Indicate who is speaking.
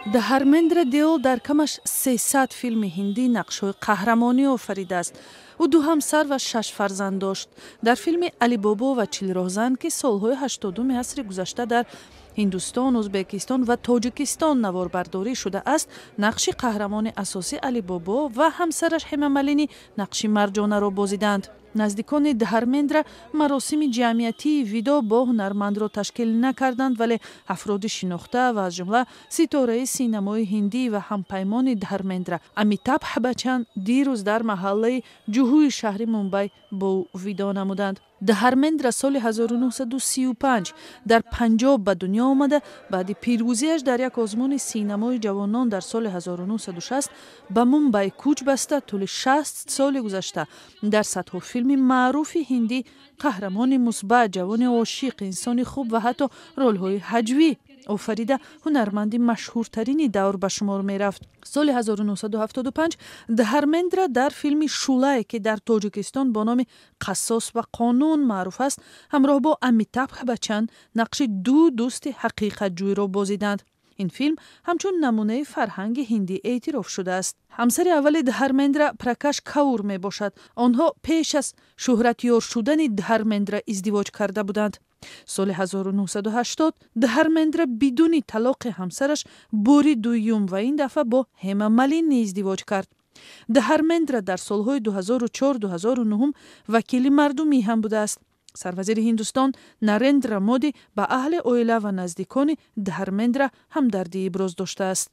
Speaker 1: Дхармендра Деол дар камаш 300 филми ҳиндӣ нақшҳои қаҳрамонӣ офаридааст. ӯ 2 ҳамсар ва 6 фарзанд дошт. Дар филми Али Бобо ва Чилроҳзан, ки солҳои 80-уми асри гузашта дар Ҳиндустон, Ӯзбекистон ва Тоҷикистон наворбардорӣ шудааст, нақши қаҳрамони асосӣ Али Бобо ва ҳамсараш Ҳема Малини нақши Марҷонаро бозиданд. наздикони Дхармендра маросими ҷамъиятии видо бо ҳунармандро ташкил накарданд, вале афроди шинохта ва аз ҷумла ситораи синамои ҳиндӣ ва ҳампаймони Дхармендра Амитабҳ Баччан дирӯз дар маҳаллаи Ҷуҳуи шаҳри Мумбай бо ӯ видо намуданд. Дхармендра соли 1935 дар Панҷоб ба дунё омада, баъди пирӯзиаш дар як озмуни синамои ҷавонон дар соли 1960 ба Мумбай кӯч баста, тӯли 60 соли гузашта дар садҳо филми маъруфи ҳиндӣ қаҳрамони мусбат, ҷавони ошиқ, инсони хуб ва ҳатто ролҳои ҳаҷвӣ офарида ҳунарманди машҳуртарини давр ба шумор мерафт. соли 1975 Дхармендра дар филми Шулай, ки дар Тоҷикистон бо номи Қассос ва Қонун маъруф аст, ҳамроҳ бо Амитабҳ Баччан нақши 2 дӯсти ҳақиқатҷӯйро бозиданд. ин филм ҳамчун намунаи фарҳанги ҳиндӣ эътироф шудааст. ҳамсари аввали Дхармендра Пракаш Каур мебошад. онҳо пеш аз шӯҳратёр шудани Дхармендра издивоҷ карда буданд. соли 1980 Дхармендра бидуни талоқи ҳамсараш бори дуюм ва ин дафъа бо Ҳема Малини издивоҷ кард. Дхармендра дар солҳои 2004-2009 вакили мардумӣ ҳам будааст. сарвазири Ҳиндустон Нарендра Моди ба аҳли оила ва наздикони Дхармендра ҳамдардӣ иброз доштааст.